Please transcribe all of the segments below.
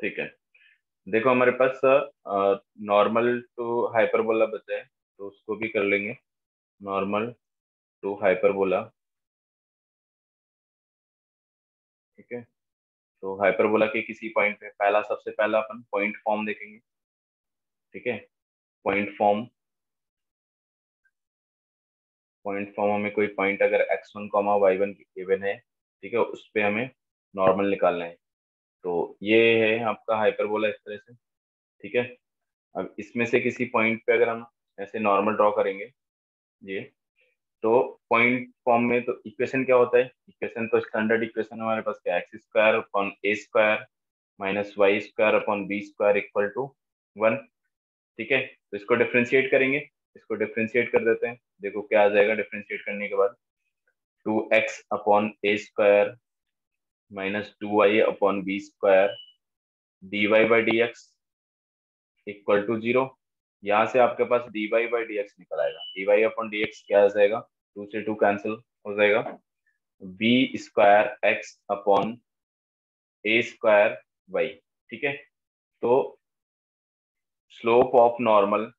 ठीक है, देखो हमारे पास नॉर्मल टू हाइपरबोला बचा है, तो उसको भी कर लेंगे। Normal to hyperbola. ठीक है, तो हाइपरबोला के किसी पॉइंट पे पहला, सबसे पहला अपन पॉइंट फॉर्म देखेंगे। ठीक है, पॉइंट फॉर्म। पॉइंट फॉर्म हमें कोई पॉइंट अगर x1 कॉमा y1 गिवन है, ठीक है, उस पे हमें नॉर्मल निकालना है। तो ये है आपका हाइपरबोला इस तरह से। ठीक है, अब इसमें से किसी पॉइंट पे अगर हम ऐसे नॉर्मल ड्रॉ करेंगे, ये, तो पॉइंट फॉर्म में तो इक्वेशन क्या होता है? इक्वेशन तो स्टैंडर्ड इक्वेशन हमारे पास क्या है? X square upon A square minus y square upon B square equal to 1। ठीक है, तो इसको डिफ्रेंशिएट करेंगे। इसको डिफ्रेंशिएट कर देते हैं। देखो क्या आ जाएगा डिफ्रेंशिएट करने के बाद। 2x upon A square minus 2y upon B square D Y by D x equal to 0। यहाँ से आपके पास D Y by D X निकल आएगा। D Y upon D X क्या आ जाएगा? 2 से 2 कैंसिल हो जाएगा। बी स्क्वायर एक्स अपॉन ए स्क्वायर वाई। ठीक है, तो slope of normal,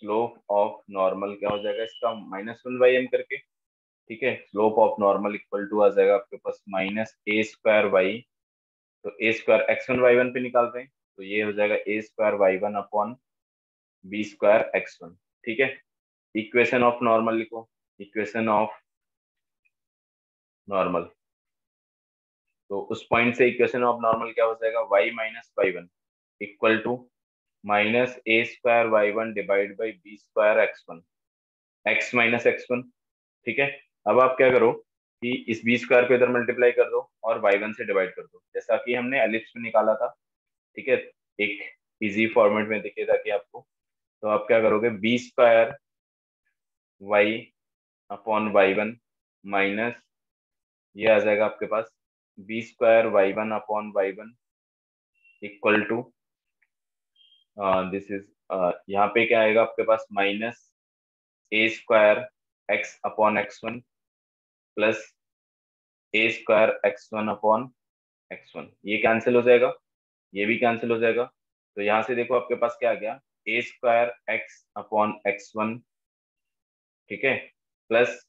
slope of normal क्या हो जाएगा इसका? -1/m करके। ठीक है, slope of normal equal to आ जाएगा आपके पास माइनस ए स्क्वायर वाई। तो ए स्क्वायर x1 y1 पे निकालते हैं, तो ये हो जाएगा ए square y1 upon B square x1। ठीक है, इक्वेशन ऑफ नॉर्मल लिखो। इक्वेशन ऑफ नॉर्मल, तो उस पॉइंट से इक्वेशन ऑफ नॉर्मल क्या हो जाएगा? y minus y1 equal to minus A square y1 divide by b square x1, x minus x1। ठीक है, अब आप क्या करो कि इस बी स्क्वायर को इधर मल्टीप्लाई कर दो और y1 से डिवाइड कर दो, जैसा कि हमने एलिप्स में निकाला था। ठीक है, एक इजी फॉर्मेट में दिखे ताकि आपको। तो आप क्या करोगे? B square Y upon y1 minus, ये आ जाएगा आपके पास B square y1 upon y1 equal to this is, यहाँ पे क्या आएगा आपके पास? Minus A square X upon x1 plus A square x1 upon x1। ये कैंसिल हो जाएगा, ये भी कैंसिल हो जाएगा। तो यहाँ से देखो आपके पास क्या आ गया? ए स्क्वायर एक्स अपॉन x1, ठीक है, plus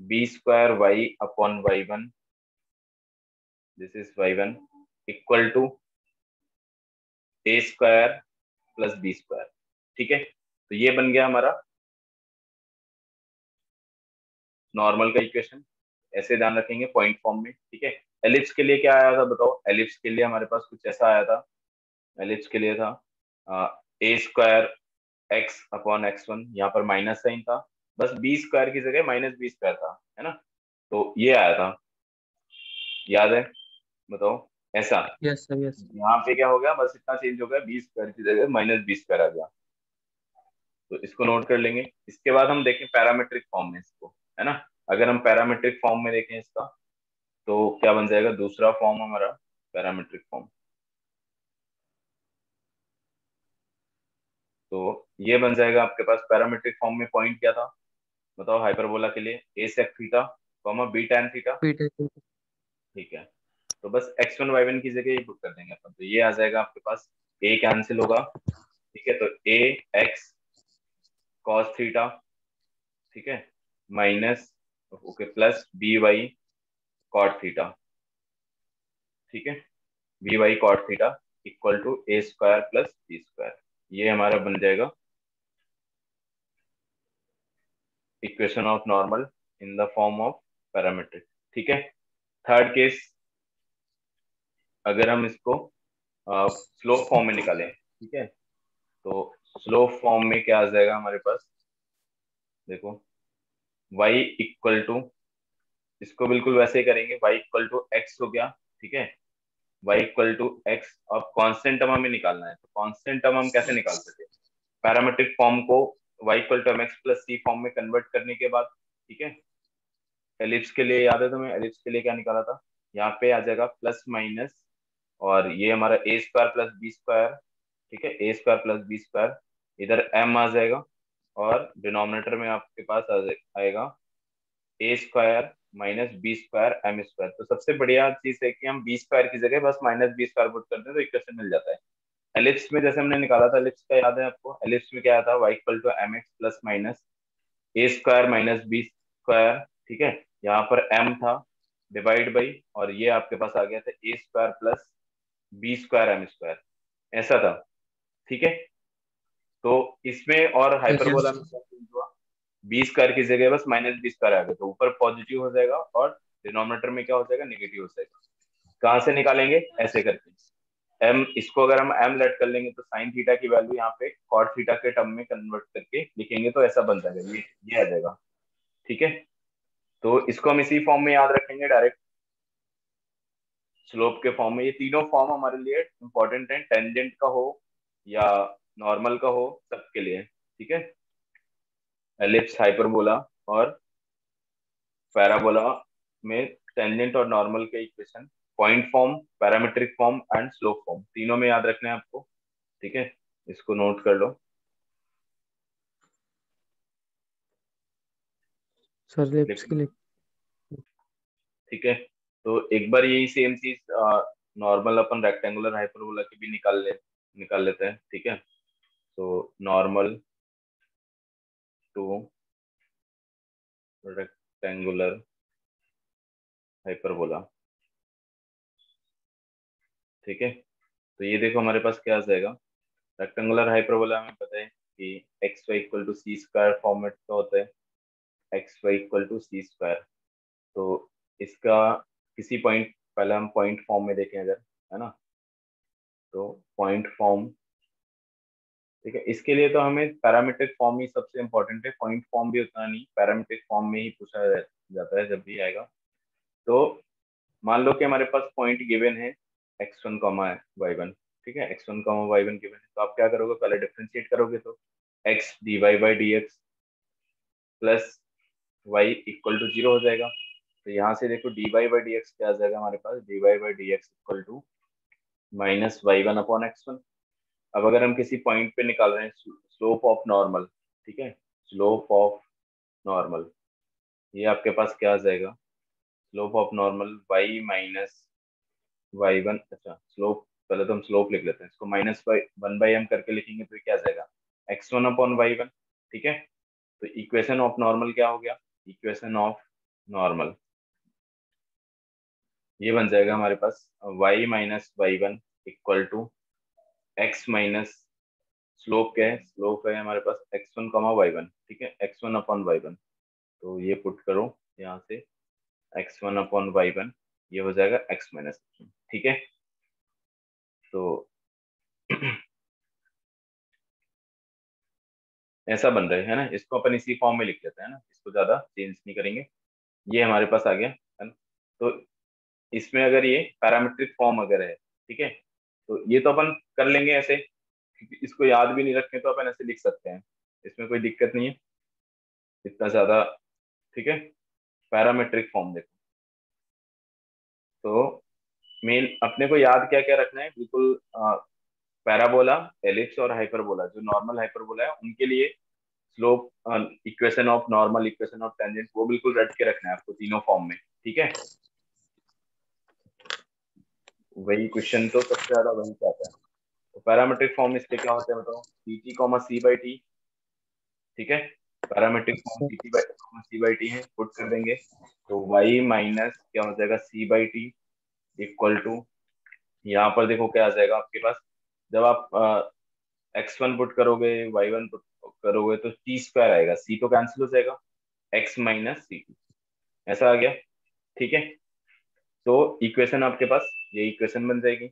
B square Y upon y1, this is y1 equal to A square plus B square. ठीक है, तो ये बन गया हमारा नॉर्मल का इक्वेशन। ऐसे ध्यान रखेंगे पॉइंट फॉर्म में। ठीक है, एलिप्स के लिए क्या आया था बताओ? एलिप्स के लिए हमारे पास कुछ ऐसा आया था। एलिप्स के लिए था A square X upon x1, यहाँ पर माइनस साइन था, बस बी स्क्वायर की जगह माइनस बी स्क्वायर था, है ना? तो ये आया था, याद है? बताओ ऐसा। Yes sir, yes. यहाँ पे क्या हो गया? बस इतना चेंज हो गया, बी स्क्वायर की जगह माइनस बी स्क्वायर आ गया। तो इसको नोट कर लेंगे। इसके बाद हम देखें पैरामेट्रिक फॉर्म में इसको, है ना? अगर हम पैरामेट्रिक फॉर्म में देखें इसका, तो क्या बन जाएगा दूसरा फॉर्म हमारा? Parametric form. तो ये बन जाएगा आपके पास पैरामेट्रिक फॉर्म में। पॉइंट क्या था बताओ हाइपरबोला के लिए? A sec theta comma B tan theta. Peter. ठीक है, तो बस x1 y1 की जगह ये पुट कर देंगे अपन, तो ये आ जाएगा आपके पास। ए कैंसिल होगा। ठीक है, तो ए एक्स कॉस थीटा, ठीक है, minus, okay, plus B y cot theta. ठीक है, b y cot theta equal to A square plus B square. ये हमारा बन जाएगा equation of normal in the form of parametric. ठीक है, थर्ड केस, अगर हम इसको स्लोप फॉर्म में निकालें, ठीक है, तो स्लोप फॉर्म में क्या आ जाएगा हमारे पास? देखो y इक्वल टू, इसको बिल्कुल वैसे ही करेंगे, y इक्वल टू एक्स हो गया। ठीक है, y इक्वल टू एक्स। अब कांस्टेंट टर्म हमें निकालना है, तो कांस्टेंट टर्म हम कैसे निकाल सकते हैं? पैरामेट्रिक फॉर्म को y equal to m x plus c form में कन्वर्ट करने के बाद, ठीक है, एलिप्स के लिए याद है तुम्हें? एलिप्स के लिए क्या निकाला था? यहाँ पे आ जाएगा प्लस माइनस, और ये हमारा A square plus B square. ठीक है, ए स्क्वायर प्लस बी स्क्वायर, इधर m आ जाएगा, और डिनोमिनेटर में आपके पास आएगा A square minus B square M square. तो सबसे बढ़िया चीज है कि हम बी स्क्वायर की जगह बस माइनस बी स्क्वायर पुट कर दें तो इक्वेशन मिल जाता है। एलिप्स में जैसे हमने निकाला था, एलिप्स का याद है आपको? एलिप्स में क्या था, y equal to m x plus minus A square minus B square. ठीक है, यहाँ पर m था डिवाइड बाई, और ये आपके पास आ गया था A square plus B square M square, ऐसा था। ठीक है, तो इसमें और यस हाइपरबोला में क्या चेंज हुआ, बी स्क्वायर की जगह बस माइनस बी स्क्वायर आ गया, तो ऊपर पॉजिटिव हो जाएगा और डिनोमिनेटर में क्या हो जाएगा, नेगेटिव हो जाएगा। कहाँ से निकालेंगे, ऐसे करके एम, इसको अगर हम एम लेट कर लेंगे तो साइन थीटा की वैल्यू यहाँ पे कॉट थीटा के टर्म में कन्वर्ट करके लिखेंगे तो ऐसा बन जाएगा, ये आ जाएगा। ठीक है, तो इसको हम इसी फॉर्म में याद रखेंगे डायरेक्ट, स्लोप के फॉर्म में। ये तीनों फॉर्म हमारे लिए इंपॉर्टेंट है, टेंजेंट का हो या नॉर्मल का हो, सबके लिए। ठीक है, एलिप्स, हाइपरबोला और पैराबोला में टेंजेंट और नॉर्मल के equation point form, parametric form and slope form, तीनों में याद रखना है आपको। ठीक है, इसको नोट कर लो। सर, लिप्स लिख के लो। लिए। ठीक है, तो एक बार यही सेम चीज नॉर्मल अपन रेक्टेंगुलर हाइपरबोला की भी निकाल लेते हैं। ठीक है, तो नॉर्मल टू रेक्टेंगुलर हाइपरबोला। ठीक है, तो ये देखो हमारे पास क्या आ जाएगा, रेक्टेंगुलर हाइपरबोला में पता है कि x y equal to c square format का होता है, x y equal to c square. तो इसका किसी पॉइंट, पहले हम पॉइंट फॉर्म में देखें अगर, है ना, तो पॉइंट फॉर्म। ठीक है, इसके लिए तो हमें पैरामीट्रिक फॉर्म ही सबसे इंपॉर्टेंट है, पॉइंट फॉर्म भी उतना नहीं, पैरामीट्रिक फॉर्म में ही पूछा जाता है जब भी आएगा। तो मान लो कि हमारे पास पॉइंट गिवन है x1 कॉमा y1। ठीक है, x1 कॉमा y1 गिवन है, तो आप क्या करोगे, पहले डिफरेंशिएट करोगे तो x dy by D x plus y equal to zero हो जाएगा। तो यहाँ से देखो dy बाई डी एक्स क्या आ जाएगा हमारे पास, dy by D x equal to minus y one upon x1। अब अगर हम किसी पॉइंट पे निकाल रहे हैं स्लोप ऑफ नॉर्मल, ठीक है, स्लोप ऑफ नॉर्मल, ये आपके पास क्या आ जाएगा, slope of normal y minus y one. अच्छा, स्लोप पहले तो हम स्लोप लिख लेते हैं, इसको minus by one by m करके लिखेंगे तो ये क्या आ जाएगा, x1 अपॉन वाई वन। ठीक है, तो इक्वेशन ऑफ नॉर्मल क्या हो गया, इक्वेशन ऑफ नॉर्मल ये बन जाएगा हमारे पास y minus y one equal to x minus, slope क्या है, स्लोप है हमारे पास x1 कॉमा वाई वन। ठीक है, x1 अपॉन वाई वन, तो ये पुट करो यहाँ से, x1 अपॉन वाई वन, ये हो जाएगा x माइनस। ठीक है, तो ऐसा बन रहा है ना, इसको अपन इसी फॉर्म में लिख लेते हैं ना, इसको ज्यादा चेंज नहीं करेंगे। ये हमारे पास आ गया है ना, तो इसमें अगर ये पैरामीट्रिक फॉर्म अगर है, ठीक है, तो ये तो अपन कर लेंगे ऐसे, क्योंकि इसको याद भी नहीं रखें तो अपन ऐसे लिख सकते हैं, इसमें कोई दिक्कत नहीं है इतना ज्यादा। ठीक है, पैरामीट्रिक फॉर्म देखो, तो मेन अपने को याद क्या क्या रखना है बिल्कुल, पैराबोला, एलिप्स और हाइपरबोला, जो नॉर्मल हाइपरबोला है उनके लिए slope, equation of normal, equation of tangent, वो बिल्कुल रट के रखना है आपको तीनों फॉर्म में। ठीक है, वही क्वेश्चन तो सबसे ज्यादा वही आता है। तो पैरामीट्रिक फॉर्म इसके क्या होते हैं बताओ, c t comma c by t. ठीक है, parametric form c t by c by t है, पुट कर देंगे तो वाई माइनस क्या हो जाएगा, c by t equal to, यहाँ पर देखो क्या आ जाएगा आपके पास, जब आप x1 पुट करोगे, y1 पुट करोगे तो टी स्क्वायर आएगा, सी तो कैंसिल हो जाएगा, x माइनस सी, ऐसा आ गया। ठीक है, तो इक्वेशन आपके पास ये इक्वेशन बन जाएगी,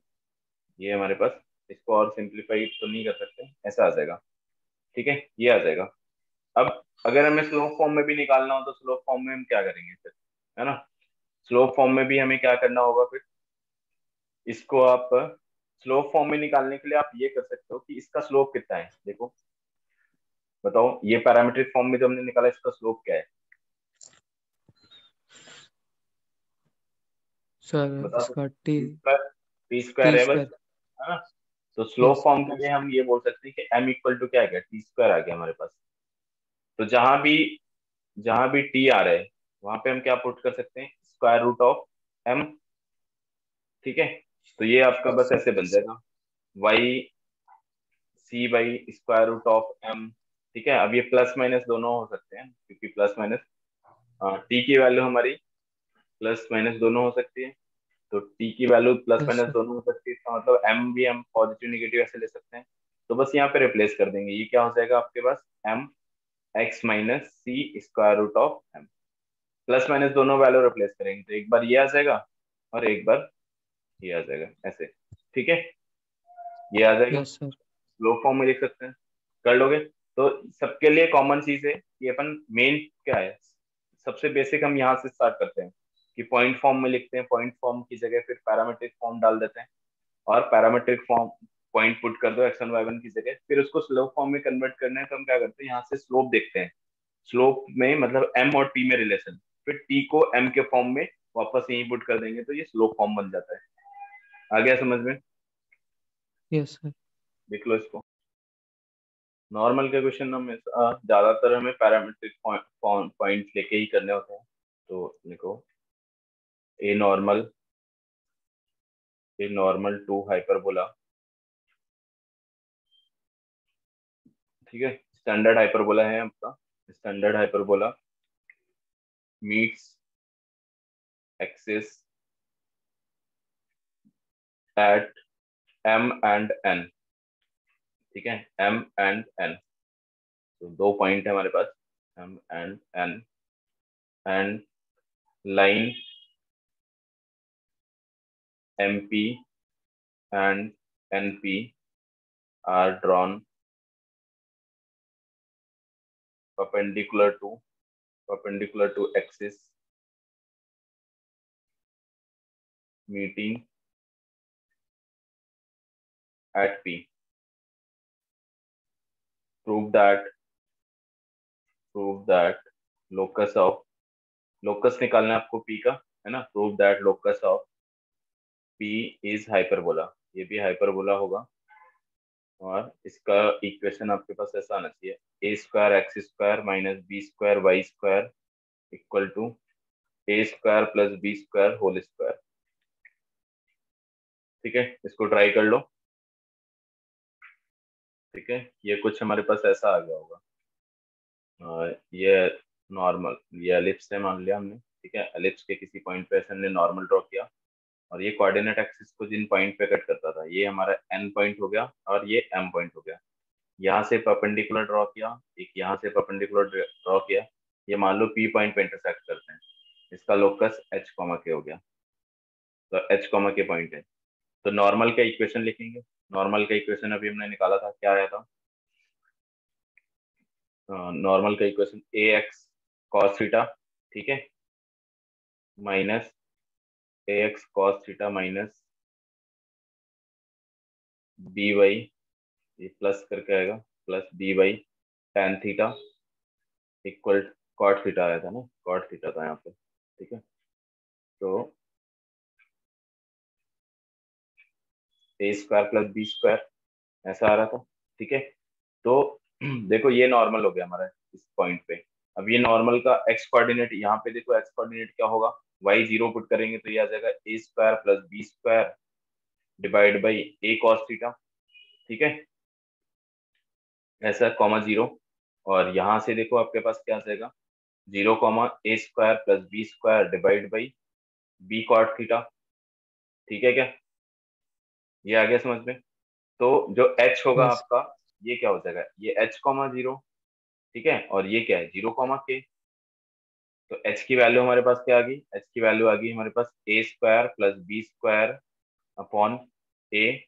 ये हमारे पास, इसको और सिंप्लीफाई तो नहीं कर सकते, ऐसा आ जाएगा। ठीक है, ये आ जाएगा। अब अगर हमें स्लोप फॉर्म में भी निकालना हो तो स्लोप फॉर्म में हम क्या करेंगे फिर, है ना, स्लोप फॉर्म में भी हमें क्या करना होगा फिर, इसको आप स्लोप फॉर्म में निकालने के लिए आप ये कर सकते हो कि इसका स्लोप कितना है, देखो बताओ, ये पैरामीट्रिक फॉर्म में जो हमने निकाला इसका स्लोप क्या है, सर, बता इसका टी सकते, टी स्क्वायर टी है बस, स्क्वायर। है ना। तो स्लोप यस। फॉर्म के लिए हम ये बोल सकते हैं कि m इक्वल टू क्या आ गया, टी स्क्वायर आ गया हमारे पास। तो जहां भी टी आ रहा है, वहां पे हम क्या पुट कर सकते हैं, स्क्वायर रूट ऑफ एम। ठीक है, तो ये आपका बस ऐसे बन जाएगा, y c by square root of m. ठीक है, अब ये प्लस माइनस दोनों हो सकते हैं, क्योंकि प्लस माइनस टी की वैल्यू हमारी प्लस माइनस दोनों हो सकती है, तो टी की value plus yes minus sir. दोनों हो सकती है, इसका मतलब एम भी हम पॉजिटिव निगेटिव ऐसे ले सकते हैं। तो बस यहाँ पे रिप्लेस कर देंगे, ये क्या हो जाएगा आपके पास, M X minus C square root of M. Plus minus दोनों वैल्यू रिप्लेस करेंगे तो एक बार ये आ जाएगा और एक बार ये आ जाएगा ऐसे। ठीक है, ये आ जाएगा, यस सर। लो फॉर्म में लिख सकते हैं, कर लोगे। तो सबके लिए कॉमन चीज है कि अपन मेन क्या है, सबसे बेसिक हम यहाँ से स्टार्ट करते हैं कि पॉइंट फॉर्म में लिखते हैं, पॉइंट फॉर्म की जगह फिर पैरामीट्रिक फॉर्म डाल देते हैं, और पैरामीट्रिक फॉर्म पॉइंट पुट कर दो x1 y1 की जगह, फिर उसको स्लोप फॉर्म में कन्वर्ट करना है तो हम क्या करते हैं, यहाँ से स्लोप देखते हैं, स्लोप में मतलब m और t में रिलेशन, फिर t को m के फॉर्म में वापस यहीं पुट कर देंगे तो ये स्लोप फॉर्म बन जाता है। आ गया समझ में? Yes sir. देख लो इसको, नॉर्मल के क्वेश्चन में ज्यादातर हमें पैरामीट्रिक पॉइंट लेके ही करने होते हैं। तो लिखो a normal, a normal to hyperbola. ठीक है, स्टैंडर्ड हाइपरबोला है आपका, standard hyperbola meets axis at m and n। ठीक है, m एंड n, तो दो पॉइंट है हमारे पास, m and n, and line mp and np are drawn perpendicular to axis meeting at p। prove that prove that locus of, locus निकालना है आपको p का, है ना, prove that locus of p is hyperbola, ये भी hyperbola होगा। और इसका इक्वेशन आपके पास ऐसा आना चाहिए, A square X square minus B square Y square equal to A square plus B square whole square. ठीक है, इसको ट्राई कर लो। ठीक है, ये कुछ हमारे पास ऐसा आ गया होगा, ये नॉर्मल, ये एलिप्स है मान लिया हमने। ठीक है, एलिप्स के किसी पॉइंट पे ऐसे हमने नॉर्मल ड्रॉ किया, और ये कोऑर्डिनेट एक्सिस को जिन पॉइंट पे कट करता था, ये हमारा एन पॉइंट हो गया और ये एम पॉइंट हो गया। यहाँ से परपेंडिकुलर ड्रॉ किया, एक यहाँ से परपेंडिकुलर ड्रॉ किया, ये मान लो पी पॉइंट पे इंटरसेक्ट करते हैं, इसका लोकस एच कॉमा के हो गया, तो एच कॉमा के पॉइंट है। तो नॉर्मल का इक्वेशन लिखेंगे, नॉर्मल का इक्वेशन अभी हमने निकाला था, क्या आया था, नॉर्मल का इक्वेशन ए एक्स कॉस थीटा, ठीक है, minus A x cos theta minus B Y, ये प्लस करके आएगा, plus B Y tan theta equal cot theta आया था ना, कॉट थीटा था यहाँ पे। ठीक है, तो ए स्क्वायर प्लस बी स्क्वायर ऐसा आ रहा था। ठीक है, तो देखो ये नॉर्मल हो गया हमारा इस पॉइंट पे। अब ये नॉर्मल का एक्स कोऑर्डिनेट, यहाँ पे देखो एक्स कोऑर्डिनेट क्या होगा, वाई जीरो पुट करेंगे तो ये आ जाएगा ए square plus B square divide by A cos theta. ठीक है, ऐसा कॉमा जीरो, और यहाँ से देखो आपके पास क्या आ जाएगा, zero comma a square plus B square divide by b cot theta. ठीक है क्या, ये आ गया समझ में? तो जो एच होगा यस। आपका, ये क्या हो जाएगा, ये एच कॉमा जीरो। ठीक है, और ये क्या है, जीरो कॉमा के। तो एच की वैल्यू हमारे पास क्या आ गई, एच की वैल्यू आ गई हमारे पास A square plus B square upon A,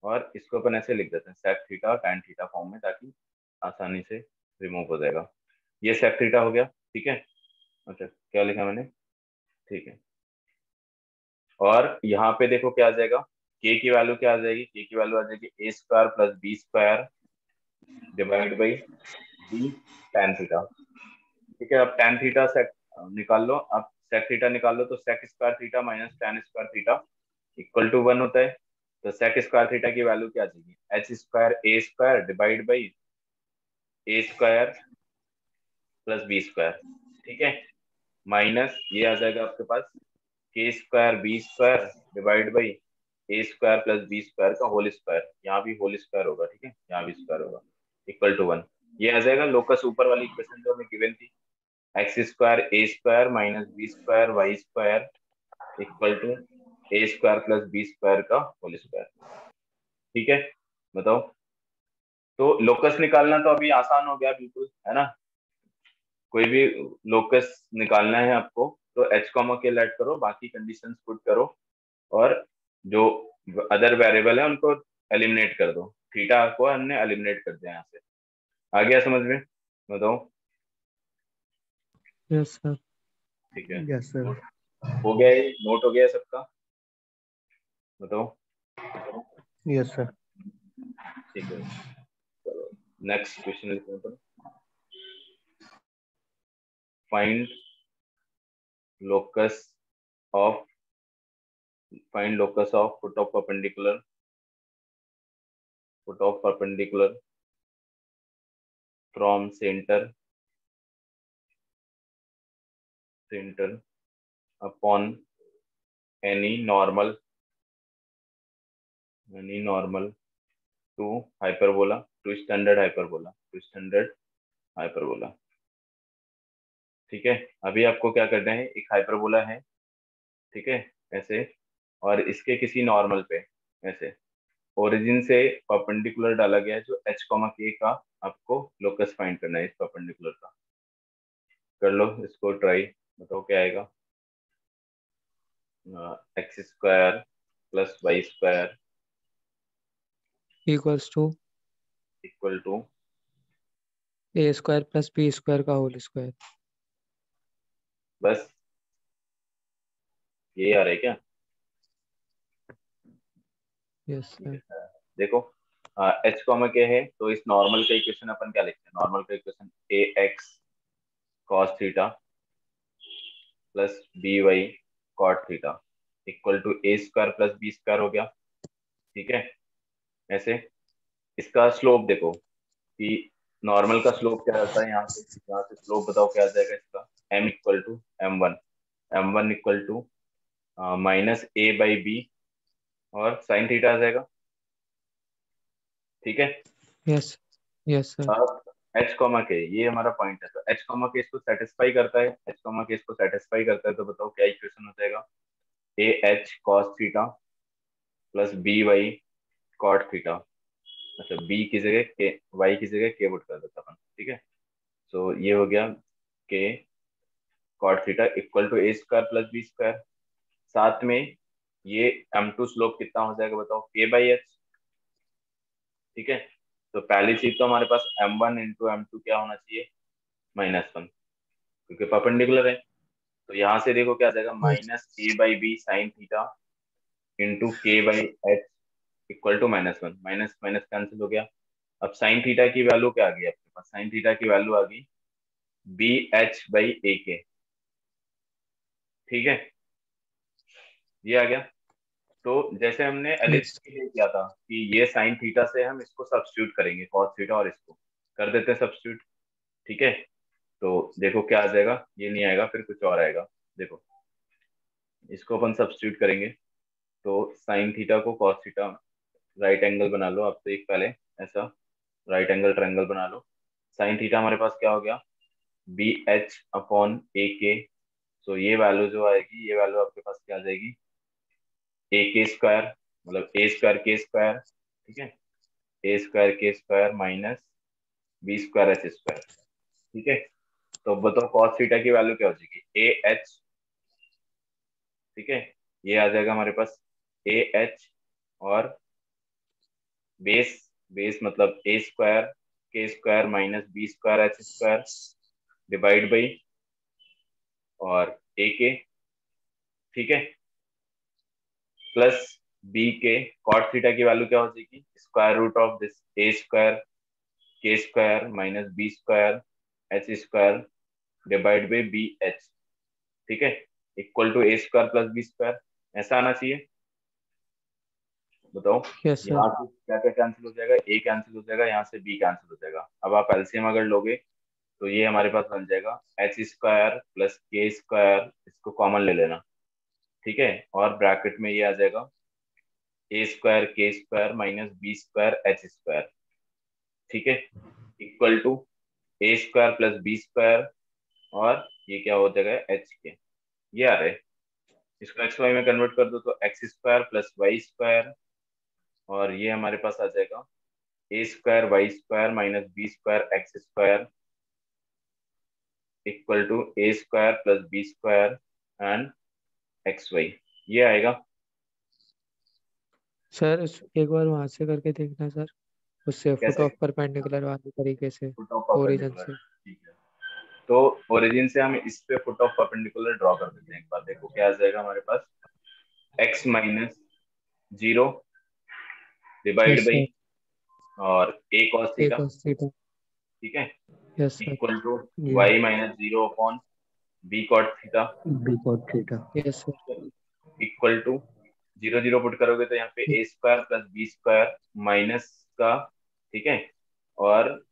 और इसको अपन ऐसे लिख देते हैं sec theta tan theta form में, ताकि आसानी से रिमूव हो जाएगा। ये सेक थीटा हो गया। ठीक है, अच्छा क्या लिखा मैंने, ठीक है, और यहाँ पे देखो क्या आ जाएगा, के की वैल्यू क्या आ जाएगी, के की वैल्यू आ जाएगी A square plus B square divide by B tan theta. ठीक है, अब टैन थीटा सेक निकाल लो, अब सेक थीटा निकाल लो, तो sec square theta minus tan square theta equal to one होता है। तो सेक स्क्वायर थीटा की वैल्यू क्या आ जाएगी, h square a square divide by a square plus B square. ठीक है, माइनस ये आ जाएगा आपके पास k square b square divide by a square plus B square का होल स्क्वायर, यहाँ भी होल स्क्वायर होगा, ठीक है, यहाँ भी स्क्वायर होगा, इक्वल टू 1। ये आ जाएगा लोकस ऊपर वाली इक्वेशन जो हमें गिवन थी, x square a square minus B square Y square equal to A square plus B square का होल स्क्वायर। ठीक है, बताओ। तो लोकस निकालना तो अभी आसान हो गया बिल्कुल, है ना। कोई भी लोकस निकालना है आपको तो एच कॉमा के ऐड करो, बाकी कंडीशंस पुट करो, और जो अदर वेरिएबल है उनको एलिमिनेट कर दो। थीटा को हमने एलिमिनेट कर दिया यहाँ से। आ गया समझ में, बताओ। Yes sir. ठीक है, यस सर। नोट हो गया, ये नोट हो गया सबका, बताओ। Yes sir. ठीक है, चलो नेक्स्ट क्वेश्चन लिखते हैं। Find locus of find locus of foot of perpendicular from center upon any normal to hyperbola to standard hyperbola। ठीक है, अभी आपको क्या करना है, एक हाइपरबोला है, ठीक है, ऐसे, और इसके किसी नॉर्मल पे ऐसे ओरिजिन से परपेंडिकुलर डाला गया है जो h कॉमा के का आपको लोकस फाइंड करना है इस परपेंडिकुलर का। कर लो इसको ट्राई, बताओ क्या आएगा। X square plus Y square equals to equal to A square plus B square का होल स्क्वायर। बस ये आ रहा है क्या। Yes sir. देखो एच कॉमा के है तो इस नॉर्मल का इक्वेशन अपन क्या लिखते हैं, नॉर्मल का equation A x cos theta plus B y cot theta equal to A square plus B square हो गया। ठीक है, ऐसे इसका स्लोप देखो कि नॉर्मल का स्लोप क्या रहता है, यहाँ से स्लोप बताओ क्या आ जाएगा इसका, m equal to m one equal to minus A by b और साइन थीटा आ जाएगा। ठीक है, यस यस सर। अब एच कॉमा के ये हमारा पॉइंट है, तो एच कॉमा के इसको सेटिस्फाई करता है, एच कॉमा के इसको सेटिस्फाई करता है, तो बताओ क्या इक्वेशन हो जाएगा, a h cos theta plus B y cot theta. अच्छा, बी की जगह के, वाई की जगह के पुट कर देता अपन, ठीक है। सो ये हो गया k cot theta equal to A square plus B square, साथ में ये m2 स्लोप कितना हो जाएगा बताओ, k बाई एच। ठीक है, तो पहली चीज तो हमारे पास m1 वन इंटू एम क्या होना चाहिए, -1, क्योंकि परपेंडिकुलर है। तो यहाँ से देखो क्या आ जाएगा, minus A by B sine theta into K by H equal to -1, minus minus cancel हो गया। अब साइन थीटा की वैल्यू क्या आ गई आपके पास, साइन थीटा की वैल्यू आ गई B H by A K. ठीक है, ये आ गया। तो जैसे हमने एलिप्स यस के लिए किया था कि ये साइन थीटा से हम इसको सब्स्टिट्यूट करेंगे, कॉस थीटा, और इसको कर देते हैं सब्स्टिट्यूट। ठीक है, तो देखो क्या आ जाएगा, ये नहीं आएगा, फिर कुछ और आएगा। देखो इसको अपन सब्स्टिट्यूट करेंगे, तो साइन थीटा को कॉस थीटा, राइट एंगल बना लो आप, तो एक पहले ऐसा राइट एंगल ट्रायंगल बना लो। साइन थीटा हमारे पास क्या हो गया, बी एच अपॉन ए के। सो ये वैल्यू जो आएगी, ये वैल्यू आपके पास क्या आ जाएगी, ए के स्क्वायर, मतलब ए स्क्वायर के स्क्वायर, ठीक है, ए स्क्वायर के square minus B square H square. ठीक है, तो बताओ कॉस थीटा की वैल्यू क्या हो जाएगी, ए एच। ठीक है, ये आ जाएगा हमारे पास ए एच और बेस, बेस मतलब ए स्क्वायर के square minus B square H square divide by और ए के। ठीक है, plus B K cot theta की वैल्यू क्या हो जाएगी, square root of this A square के square minus B square H square divide by B H. ठीक है, equal to A square plus B square, ऐसा आना चाहिए। बताओ यस सर। यहाँ से क्या क्या कैंसिल हो जाएगा, ए कैंसिल हो जाएगा, यहाँ से बी कैंसिल हो जाएगा। अब आप एलसीएम अगर लोगे तो ये हमारे पास बन जाएगा एच स्क्वायर प्लस के स्क्वायर, इसको कॉमन ले लेना, ठीक है, और ब्रैकेट में ये आ जाएगा ए स्क्वायर के square minus B square H square, ठीक है, equal to A square plus B square, और ये क्या हो जाएगा एच के, ये आ रहा है। इसको एक्स वाई में कन्वर्ट कर दो तो X square plus Y square, और ये हमारे पास आ जाएगा ए square Y square minus B square X square equal to A square plus B square and X Y, ये आएगा। सर एक बार वहां से करके देखना सर, उससे फुट कैसे? ऑफ परपेंडिकुलर वाले तरीके से, फुट ऑफ ओरिजिन परपेंडिकुलर, से। ठीक है। तो ओरिजिन से हम इस पे फुट ऑफ परपेंडिकुलर ड्रॉ कर देते हैं। एक बार देखो क्या आ जाएगा हमारे पास, X minus 0 divide yes by sir. और A cos A theta, cos theta. ठीक है, यस सर। इक्वल टू ये Y minus 0 upon B cot theta, B cot theta. Yes sir. Equal to 0 0 put करोगे तो यहाँ पे A square plus B square minus का, ठीक है, और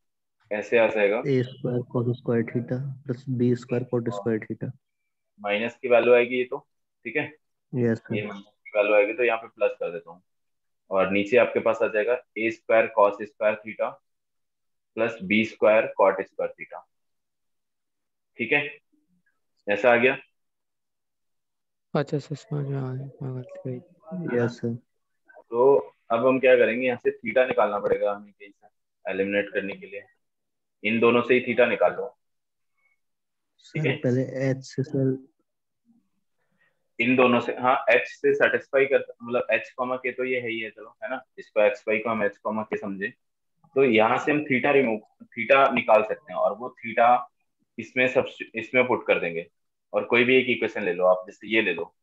ऐसे आ जाएगा, ए square cos square theta plus B square cot square theta. Minus की वैल्यू आएगी ये तो, ठीक है, यस ये सर। माइनस की वैल्यू आएगी तो यहाँ पे प्लस कर देता हूँ, और नीचे आपके पास आ जाएगा ए square cos square theta plus B square cot square theta, ठीक है, ऐसा आ गया। अच्छा सर, समझ में आ गया, मैं गलती हुई। है ना? Yes sir. तो अब हम क्या करेंगे, यहाँ से थीटा निकालना पड़ेगा हमें कहीं से एलिमिनेट करने के लिए, इन दोनों से ही थीटा निकाल लो, ठीक सर है, पहले एच से सर। इन दोनों से, हाँ एच से सेटिस्फाई कर, मतलब एच कॉमा के तो ये है ही है, चलो है ना, इसको एक्स वाई को हम एच कॉमा के समझे, तो यहाँ से हम थीटा रिमूव, थीटा निकाल सकते हैं, और वो थीटा इसमें सब इसमें पुट कर देंगे, और कोई भी एक इक्वेशन ले लो आप, जैसे ये ले लो,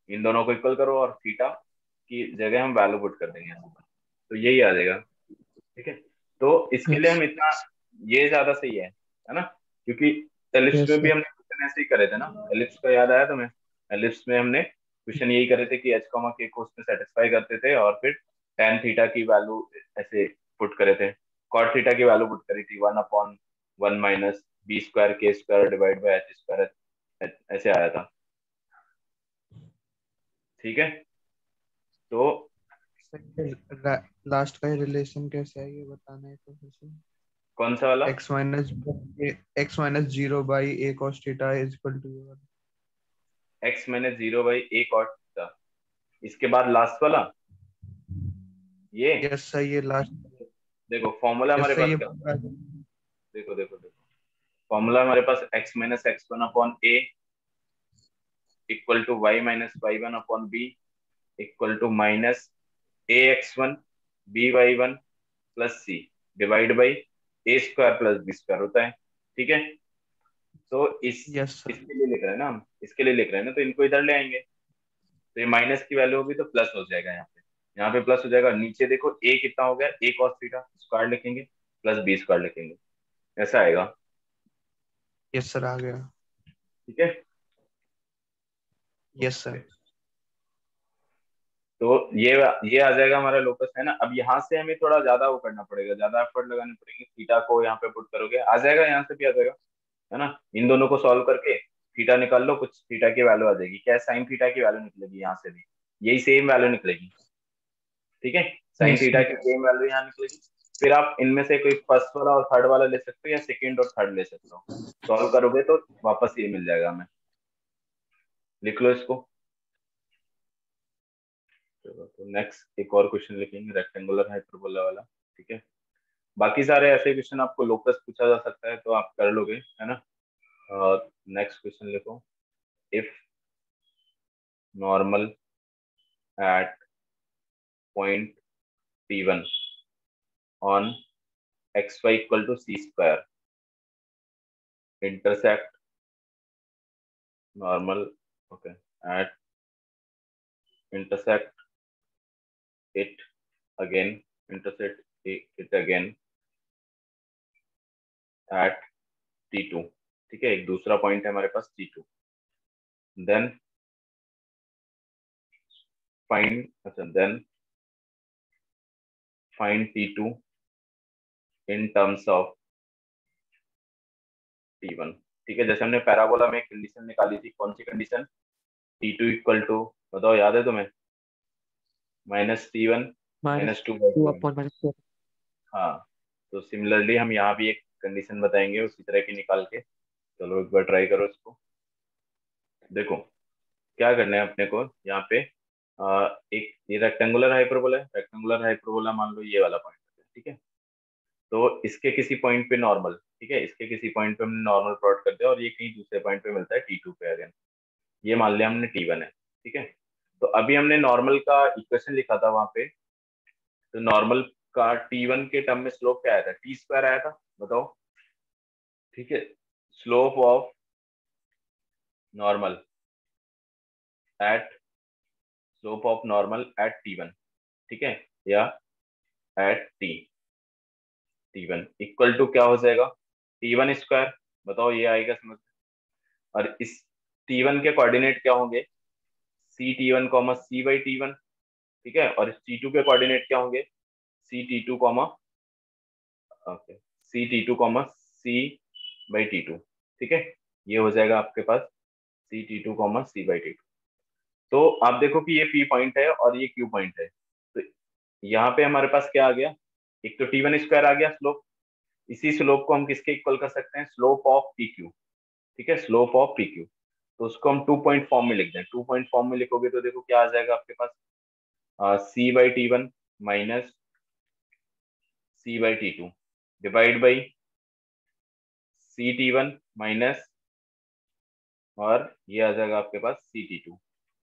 इन दोनों को इक्वल करो और थीटा की जगह हम वैल्यू पुट कर देंगे, तो यही आ जाएगा, ठीक है। तो इसके लिए यस। हम इतना, ये ज्यादा सही है ना, क्योंकि एलिप्स यस में भी सर। हमने क्वेश्चन ऐसे ही करे थे ना, एलिप्स का याद आया तुम्हें? एलिप्स में हमने क्वेश्चन यही करे थे कि एच कॉमा के को उसमें सेटिस्फाई करते थे, और फिर टेन थीटा की वैल्यू ऐसे पुट करे थे, कॉट थीटा की वैल्यू पुट करी थी 1/1 माइनस बी स्क्वायर के square divide by H square, ऐसे आया था, ठीक है। तो लास्ट का रिलेशन कैसे है ये बताना है तो फिर से। कौन सा वाला? x-0 by a cos theta is equal to x-0/a cot theta, इसके बाद लास्ट वाला ये, यस सर ये लास्ट। देखो फॉर्मूला यस हमारे सर पास ये क्या, पूरा। देखो देखो देखो, फॉर्मूला हमारे पास x-x1 upon a equal to y-y1 upon b equal to minus ax1 by1 plus c divide by a square plus b square होता है, ठीक है। तो यस सर। इसके लिए लिख रहे हैं ना हम, इसके लिए लिख रहे हैं ना, तो इनको इधर ले आएंगे, तो ये माइनस की वैल्यू होगी तो प्लस हो जाएगा यहाँ पे प्लस हो जाएगा, नीचे देखो a कितना हो गया, a cos थीटा स्क्वायर लिखेंगे प्लस b स्क्वायर लिखेंगे, ऐसा आएगा, यस सर आ गया। ठीक है। Yes sir. तो ये आ जाएगा हमारा लोकस, है ना। अब यहाँ से हमें थोड़ा ज्यादा वो करना पड़ेगा, ज्यादा एफर्ट लगाने पड़ेंगे, थीटा को यहाँ पे पुट करोगे आ जाएगा, यहाँ से भी आ जाएगा, है ना। इन दोनों को सॉल्व करके थीटा निकाल लो, कुछ थीटा की वैल्यू आ जाएगी, क्या साइन थीटा की वैल्यू निकलेगी यहाँ से भी, यही सेम वैल्यू निकलेगी, ठीक है, साइन यस थीटा सर। की सेम वैल्यू यहाँ निकलेगी। फिर आप इनमें से कोई फर्स्ट वाला और थर्ड वाला ले सकते हो, या सेकंड और थर्ड ले सकते हो, सॉल्व करोगे तो वापस ये मिल जाएगा हमें, लिख लो इसको। चलो तो नेक्स्ट एक और क्वेश्चन लिखेंगे रेक्टेंगुलर हाइपरबोला वाला, ठीक है। बाकी सारे ऐसे क्वेश्चन आपको लोकस पूछा जा सकता है तो आप कर लोगे, है ना। और नेक्स्ट क्वेश्चन लिखो, if normal at point P1 on xy equal to c square intersect normal, okay, at intersect it again, intersect it again at T2, ठीक है, एक दूसरा पॉइंट है हमारे पास T2, देन फाइंड, अच्छा then find T2 in terms of T1। ठीक है, जैसे हमने पैराबोला में एक कंडीशन निकाली थी, कौन सी कंडीशन? T2 इक्वल टू, बताओ याद है तुम्हें? -T1 minus two -2/T1। Upon minus 2। हाँ, तो सिमिलरली हम यहाँ भी एक कंडीशन बताएंगे उसी तरह की निकाल के। चलो एक बार ट्राई करो इसको। देखो क्या करना है अपने को यहाँ पे, एक ये रेक्टेंगुलर हाइपरबोला है, रेक्टेंगुलर हाइपरबोला मान लो ये वाला पॉइंट है, ठीक है। तो इसके किसी पॉइंट पे नॉर्मल, ठीक है, इसके किसी पॉइंट पे हमने नॉर्मल प्लॉट कर दिया और ये कहीं दूसरे पॉइंट पे मिलता है T2 पे अगेन, ये मान लिया हमने T1 है, ठीक है। तो अभी हमने नॉर्मल का इक्वेशन लिखा था वहां पे, तो नॉर्मल का T1 के टर्म में स्लोप क्या आया था? T² आया था, बताओ। ठीक है, slope of normal at slope of normal at T1, ठीक है, या एट T1 इक्वल टू क्या हो जाएगा? T1², बताओ ये आएगा समझ में। और इस T1 के कोऑर्डिनेट क्या होंगे? C_T1, C/T1, ठीक है। और इस T2 के कोऑर्डिनेट क्या होंगे? C_T2, ओके, C_T2, C/T2, ठीक है। ये हो जाएगा आपके पास C_T2, C/T2। तो आप देखो कि ये P पॉइंट है और ये Q पॉइंट है, तो यहाँ पे हमारे पास क्या आ गया? एक तो T1² आ गया स्लोप, इसी स्लोप को हम किसके इक्वल कर सकते हैं? स्लोप ऑफ PQ, ठीक है, स्लोप ऑफ PQ। तो उसको हम 2 पॉइंट फॉर्म में लिख दें। 2 पॉइंट फॉर्म में लिखोगे तो देखो क्या आ जाएगा आपके पास, C/T1 minus C/T2 divide by C_T1 minus, और ये आ जाएगा आपके पास C_T2।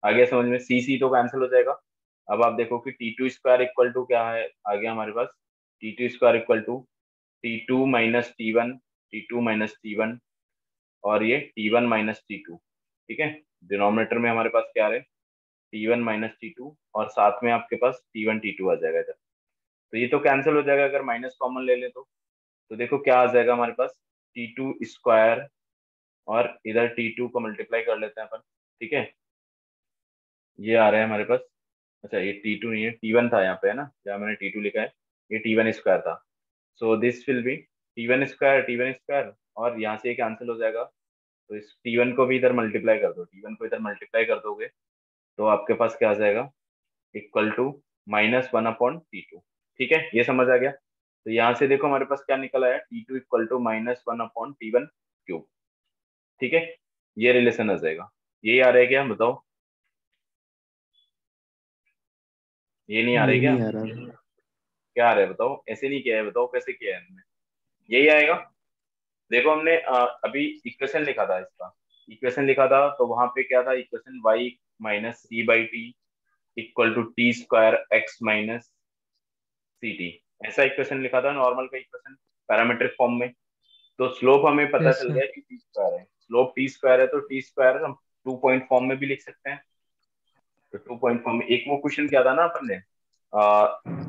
आगे समझ में? C तो कैंसिल हो जाएगा। अब आप देखो कि T2² इक्वल टू क्या है, आ गया हमारे पास T2² equal to T2 minus T1, T2 minus T1, और ये T1 माइनस T2, ठीक है। डिनोमिनेटर में हमारे पास क्या आ रहा है? T1 माइनस T2, और साथ में आपके पास T1 T2 आ जाएगा इधर। तो ये तो कैंसिल हो जाएगा अगर माइनस कॉमन ले ले तो देखो क्या आ जाएगा हमारे पास, T2², और इधर T2 को मल्टीप्लाई कर लेते हैं अपन, ठीक है। ये आ रहा है हमारे पास, अच्छा ये T2 नहीं है, T1 था यहाँ पे, है ना, क्या मैंने T2 लिखा है, ये T1² था। So this will be T1², और यहाँ से ये कैंसिल हो जाएगा। तो इस T1 को भी इधर मल्टीप्लाई कर दो, T1 को इधर मल्टीप्लाई कर दोगे तो आपके पास क्या आ जाएगा? इक्वल टू -1/T2, ठीक है, ये समझ आ गया। तो यहाँ से देखो हमारे पास क्या निकल आया, T2 equal to -1/T1 cube, ठीक है। ये रिलेशन आ जाएगा। ये आ रहा है क्या, बताओ? ये नहीं आ रहा है ये क्या? नहीं आ रहा। क्या आ रहा है बताओ? ऐसे नहीं किया है, बताओ कैसे किया है हमने? यही आएगा। देखो हमने अभी इक्वेशन लिखा था, इसका इक्वेशन लिखा था, तो वहां पे क्या था equation? y minus C/T equal to T² x minus CT, ऐसा इक्वेशन लिखा था, नॉर्मल का इक्वेशन पैरामीट्रिक फॉर्म में। तो स्लोप हमें पता यस चल सर। गया कि T² है, स्लोप T² है, तो T² हम 2 पॉइंट फॉर्म में भी लिख सकते हैं। तो 2 पॉइंट फॉर्म में, एक वो क्वेश्चन किया था ना अपन ने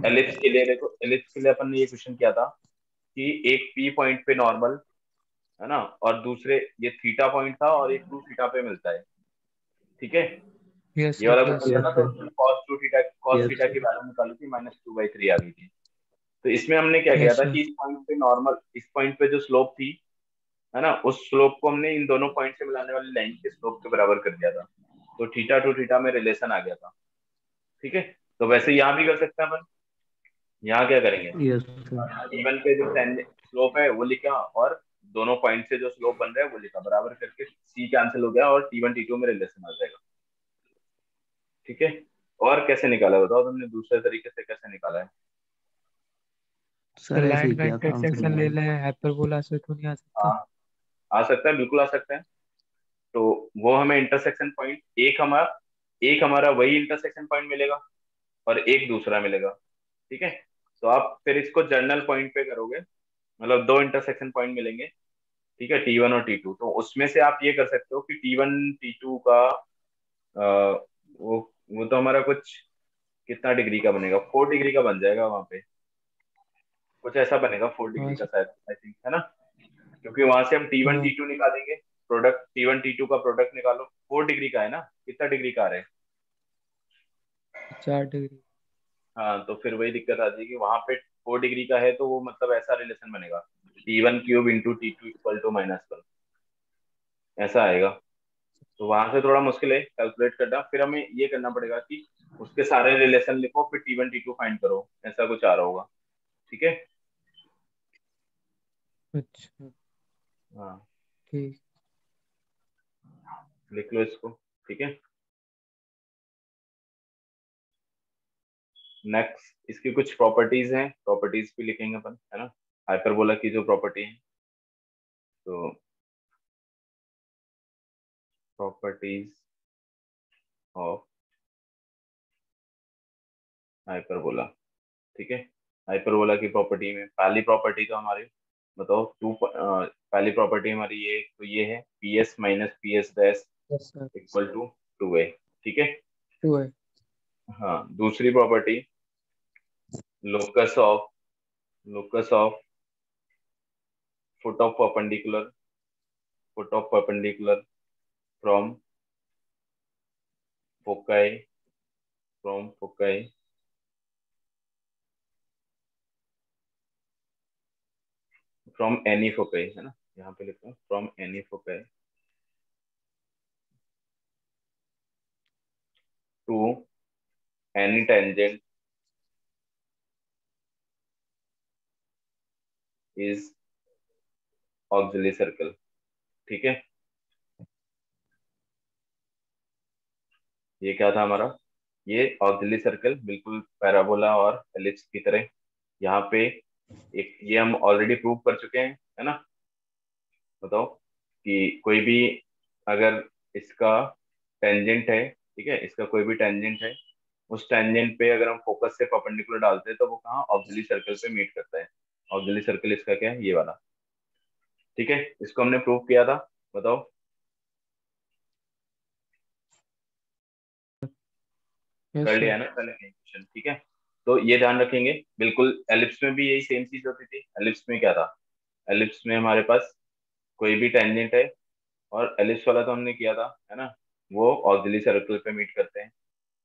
एलिप्स के लिए, देखो एलिप्स के लिए अपन ने ये क्वेश्चन किया था कि एक P पॉइंट पे नॉर्मल, है ना, और दूसरे ये थीटा पॉइंट था और एक 2 थीटा पे मिलता है, ठीक है। यस ये सर। वाला यस क्वेश्चन था सर। ना, तो उसमें cos यस थीटा की वैल्यू निकाली थी, -2/3 आ गई थी। तो इसमें हमने क्या किया यस था सर। कि इस पॉइंट पे नॉर्मल, इस पॉइंट पे जो स्लोप थी, है ना, उस स्लोप को हमने इन दोनों पॉइंट से मिलाने वाली लाइन के स्लोप के बराबर कर दिया था। तो थीटा टू थीटा में रिलेशन आ गया था, ठीक है। तो वैसे यहाँ भी कर सकते हैं अपन। यहाँ क्या करेंगे, यस सर। T1 पे जो स्लोप है वो लिखा, और दोनों पॉइंट से जो स्लोप बन रहा है वो लिखा, बराबर करके C कैंसिल हो गया और T1 T2 में रिलेशन आ जाएगा, ठीक है। और कैसे निकाला बताओ तुमने, दूसरे तरीके से कैसे निकाला है? सर सर ऐसे ही लाइन का किया था आंसर इंटरसेक्शन ले निकाल। लें, हाइपरबोला से तो नहीं आ सकता। हाँ, आ सकता है, बिल्कुल आ सकता है। तो वो हमें इंटरसेक्शन पॉइंट, एक हमारा वही इंटरसेक्शन पॉइंट मिलेगा और एक दूसरा मिलेगा, ठीक है। तो आप फिर इसको जर्नल पॉइंट पे करोगे, मतलब दो इंटरसेक्शन पॉइंट मिलेंगे, ठीक है, T1 और T2। तो उसमें से आप ये कर सकते हो कि T1 T2 का वो तो हमारा कुछ कितना डिग्री का बनेगा, 4 डिग्री का बन जाएगा वहां पे, कुछ ऐसा बनेगा, 4 डिग्री हाँ का सर। शायद, आई थिंक, है ना। क्योंकि वहां से हम T1 हाँ, T2 निकालेंगे, प्रोडक्ट T1 T2 का प्रोडक्ट निकालो, 4 डिग्री का है ना, कितना डिग्री का आ रहा है? 4 डिग्री। हाँ, तो फिर वही दिक्कत आ जाएगी, वहां पे 4 डिग्री का है तो वो मतलब ऐसा रिलेशन बनेगा, T1 cube into T2 equal to -1, ऐसा आएगा। तो वहां से थोड़ा मुश्किल है कैलकुलेट करना, फिर हमें ये करना पड़ेगा कि उसके सारे रिलेशन लिखो फिर T1 T2 फाइंड करो, ऐसा कुछ आ रहा होगा। ठीक है। अच्छा हाँ, ठीक। लिख लो इसको। ठीक है। नेक्स्ट इसकी कुछ प्रॉपर्टीज हैं, प्रॉपर्टीज भी लिखेंगे अपन, है ना, हाइपरबोला की जो प्रॉपर्टी है। तो प्रॉपर्टीज ऑफ हाइपरबोला। ठीक है। हाइपरबोला की प्रॉपर्टी में पहली प्रॉपर्टी तो हमारी, बताओ पहली प्रॉपर्टी हमारी ये तो ये है p s minus p s dash yes sir. Equal to 2a। ठीक है। 2 है। हाँ, दूसरी property locus of foot of perpendicular from foci from any foci, है ना, यहाँ पे लिखता हूँ from any foci to any tangent is auxiliary circle. ठीक है। ये क्या था हमारा, ये ऑक्सिलरी सर्कल बिल्कुल पैराबोला और एलिप्स की तरह। यहाँ पे एक ये हम ऑलरेडी प्रूव कर चुके हैं, है ना। बताओ कि कोई भी अगर इसका टेंजेंट है, ठीक है, इसका कोई भी टेंजेंट है, उस टेंजेंट पे अगर हम फोकस से परपेंडिकुलर डालते हैं तो वो कहाँ ऑक्सिलरी सर्कल पे मीट करता है। ऑक्सिलरी सर्कल इसका क्या है, ये वाला। ठीक है, इसको हमने प्रूव किया था। बताओ, यस कर लिया सर। है ना पहले क्वेश्चन। ठीक है। तो ये ध्यान रखेंगे, बिल्कुल एलिप्स में भी यही सेम चीज होती थी। एलिप्स में क्या था, एलिप्स में हमारे पास कोई भी टेंजेंट है, और एलिप्स वाला तो हमने किया था, है ना, वो ऑक्सिलरी सर्कल पे मीट करते हैं।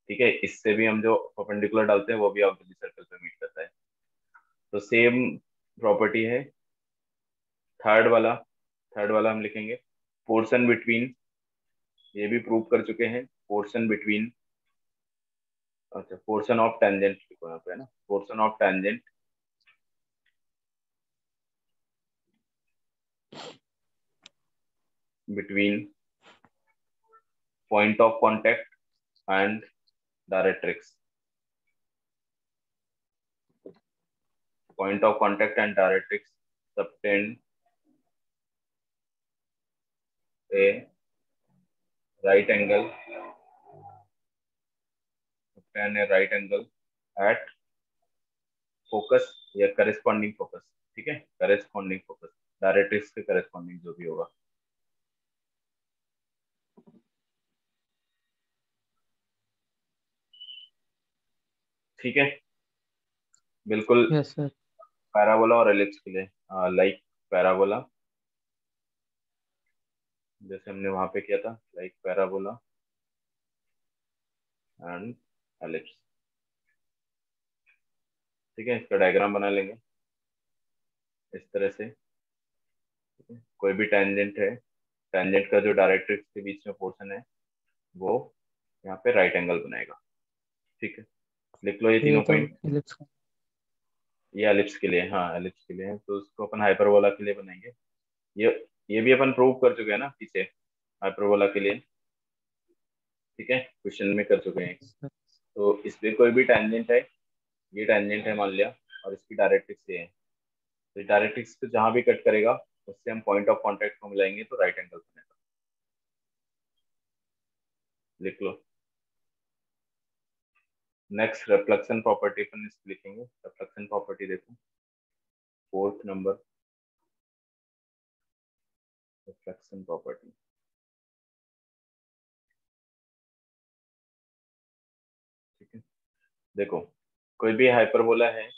ठीक है, इससे भी हम जो परपेंडिकुलर डालते हैं वो भी ऑक्सिलरी सर्कल पे मीट करता है। तो सेम प्रॉपर्टी है। थर्ड वाला थर्ड वाला हम लिखेंगे पोर्शन बिटवीन, ये भी प्रूव कर चुके हैं। पोर्शन बिटवीन, अच्छा, पोर्शन ऑफ टेंजेंट लिखो यहाँ पे, है ना, portion of tangent between point of contact and directrix. Point of contact and directrix subtend A right angle, subtend A right angle at focus या करेस्पॉन्डिंग फोकस। ठीक है, corresponding focus, directrix के corresponding जो भी होगा। ठीक है, बिल्कुल यस सर। पैराबोला और एलिप्स के लिए, लाइक पैराबोला, जैसे हमने वहां पे किया था, लाइक पैराबोला एंड एलिप्स। ठीक है, इसका डायग्राम बना लेंगे इस तरह से। ठीक है? कोई भी टेंजेंट है, टेंजेंट का जो डायरेक्ट्रिक्स के बीच में पोर्शन है वो यहाँ पे राइट एंगल बनाएगा। ठीक है, लिख लो ये ये तीनों तो पॉइंट। इलिप्स का। ये एलिप्स के लिए, हाँ एलिप्स के लिए है, तो उसको अपन हाइपरबोला के लिए बनाएंगे। ये ये भी अपन प्रूव कर चुके हैं ना पीछे, हाइपरबोला के लिए। ठीक है, क्वेश्चन में कर चुके हैं। तो इसमें कोई भी टेंजेंट है, ये टेंजेंट है मान लिया, और इसकी डायरेक्ट्रिक्स ये है, तो डायरेक्ट्रिक्स को जहां भी कट करेगा उससे हम पॉइंट ऑफ कांटेक्ट को मिलाएंगे तो राइट एंगल बनेगा। लिख लो। नेक्स्ट रिफ्लेक्शन प्रॉपर्टी अपन इसको लिखेंगे। रिफ्लेक्शन प्रॉपर्टी देखो, फोर्थ नंबर, रिफ्लेक्शन प्रॉपर्टी। ठीक है, देखो कोई भी हाइपरबोला है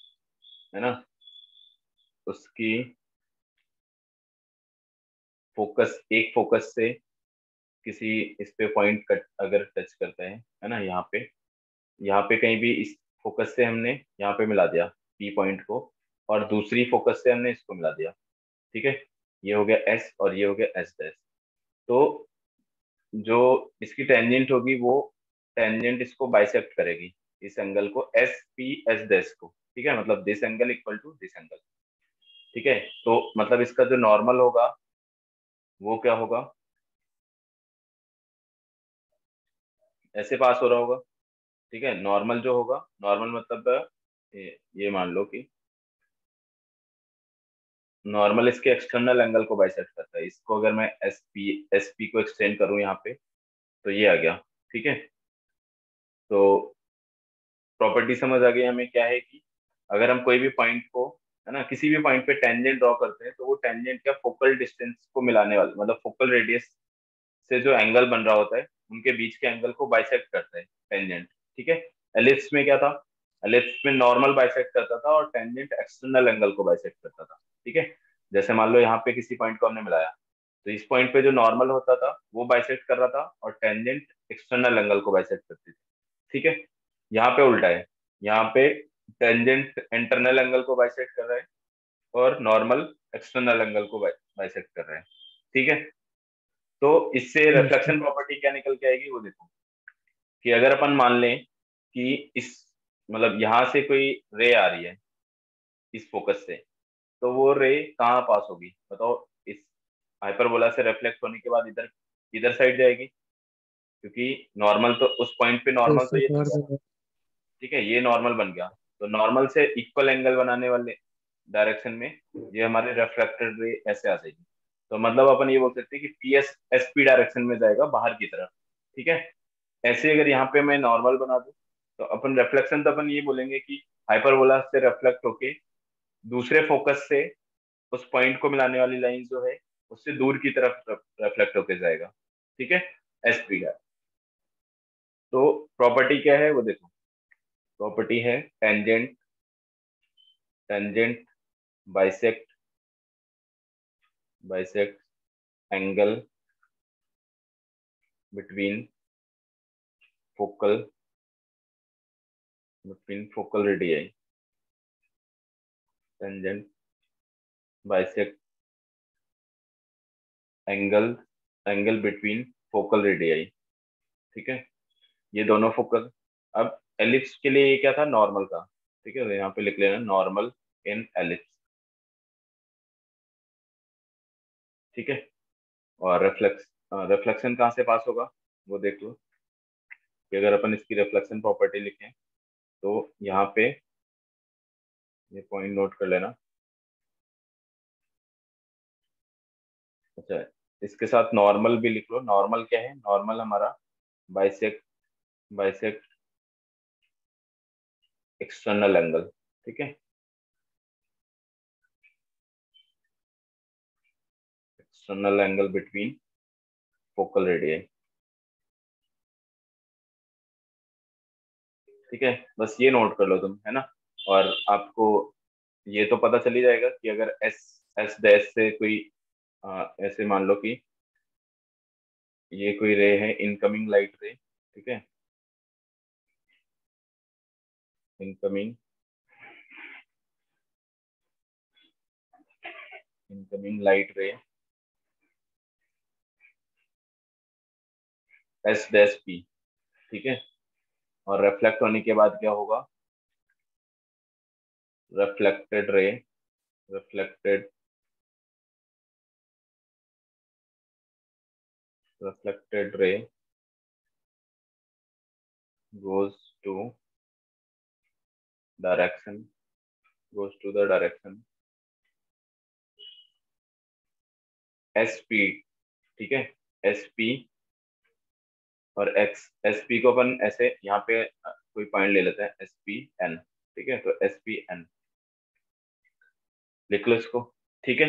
ना, उसकी एक फोकस से किसी इस पे पॉइंट कट अगर टच करता है ना, यहाँ पे कहीं भी इस फोकस से हमने यहाँ पे मिला दिया पी पॉइंट को, और दूसरी फोकस से हमने इसको मिला दिया। ठीक है, ये हो गया एस और ये हो गया एस डैश। तो जो इसकी टेंजेंट होगी वो टेंजेंट इसको बाइसेक्ट करेगी, इस एंगल को एस पी एस डैश को, ठीक है, मतलब this angle equal to this angle, ठीक है। तो मतलब इसका जो नॉर्मल होगा वो क्या होगा, ऐसे पास हो रहा होगा, ठीक है। नॉर्मल जो होगा, नॉर्मल मतलब ये मान लो कि नॉर्मल इसके एक्सटर्नल एंगल को बाइसेक्ट करता है। इसको अगर मैं एस पी को एक्सटेंड करूं यहाँ पे, तो ये आ गया, ठीक है। तो प्रॉपर्टी समझ आ गई हमें, क्या है कि अगर हम कोई भी पॉइंट को, है ना, किसी भी पॉइंट पे टेंजेंट ड्रॉ करते हैं, तो वो टेंजेंट क्या फोकल डिस्टेंस को मिलाने वाला, मतलब फोकल रेडियस से जो एंगल बन रहा होता है उनके बीच के एंगल को बाइसेक्ट करता है टेंजेंट, ठीक है। एलिप्स में क्या था, एलिप्स में नॉर्मल बाइसेक्ट करता था और टेंजेंट एक्सटर्नल एंगल को बाइसेक्ट करता था, ठीक है। जैसे मान लो यहाँ पे किसी पॉइंट को हमने मिलाया, तो इस पॉइंट पे जो नॉर्मल होता था वो बाइसेक्ट कर रहा था और टेंजेंट एक्सटर्नल एंगल को बाइसेक्ट करती थी, ठीक है। यहाँ पे उल्टा है, यहाँ पे टेंजेंट इंटरनल एंगल को बाइसेक्ट कर रहा है और नॉर्मल एक्सटर्नल एंगल को बाइसेक्ट कर रहा है, ठीक है। तो इससे यस सर। रिफ्लेक्शन प्रॉपर्टी क्या निकल के आएगी वो देखो, कि अगर अपन मान लें कि इस, मतलब यहाँ से कोई रे आ रही है इस फोकस से, तो वो रे कहाँ पास होगी बताओ, इस हाइपरबोला से रिफ्लेक्ट होने के बाद इधर इधर साइड जाएगी, क्योंकि नॉर्मल तो उस पॉइंट पे नॉर्मल यस तो सर, ये बन कवर गया, कर रहा ठीक है, ये नॉर्मल बन गया। तो नॉर्मल से इक्वल एंगल बनाने वाले डायरेक्शन में ये हमारे रिफ्लेक्टेड रे ऐसे आ जाएगी। तो मतलब अपन ये बोल सकते हैं कि P S S P direction में जाएगा बाहर की तरफ, ठीक है। ऐसे अगर यहाँ पे मैं नॉर्मल बना दूं, तो अपन रिफ्लेक्शन तो अपन ये बोलेंगे कि हाइपरबोला से रिफ्लेक्ट होके दूसरे फोकस से उस पॉइंट को मिलाने वाली लाइन जो है उससे दूर की तरफ रिफ्लेक्ट होके जाएगा, ठीक है, एस पी है। तो प्रॉपर्टी क्या है वो देखो, प्रॉपर्टी है tangent, tangent bisect, bisect angle between focal, between focal radii, tangent bisect angle, angle between focal radii, ठीक है। ये दोनों फोकल, अब एलिप्स के लिए ये क्या था, नॉर्मल था, ठीक है, तो यहाँ पे लिख लेना नॉर्मल इन एलिप्स, ठीक है। और रिफ्लेक्शन कहाँ से पास होगा वो देख लो, कि अगर अपन इसकी रिफ्लेक्शन प्रॉपर्टी लिखें तो यहाँ पे ये पॉइंट नोट कर लेना। अच्छा, इसके साथ नॉर्मल भी लिख लो। नॉर्मल क्या है, नॉर्मल हमारा बाइसेक्ट, बाइसेक्ट एक्सटर्नल एंगल, ठीक है, external angle between focal radii, ठीक है। बस ये नोट कर लो तुम, है ना। और आपको ये तो पता चल ही जाएगा कि अगर एस एस डैश से कोई ऐसे मान लो कि ये कोई रे है, इनकमिंग लाइट रे, ठीक है, इनकमिंग, इनकमिंग लाइट रे एस डैश पी, ठीक है। और रिफ्लेक्ट होने के बाद क्या होगा, reflected ray, reflected, reflected ray goes to direction, goes to the direction S P, ठीक है, एस पी और एक्स, एस पी को अपन ऐसे यहाँ पे कोई पॉइंट ले लेते हैं एस पी एन, ठीक है, तो एस पी एन लिख लो इसको, ठीक है।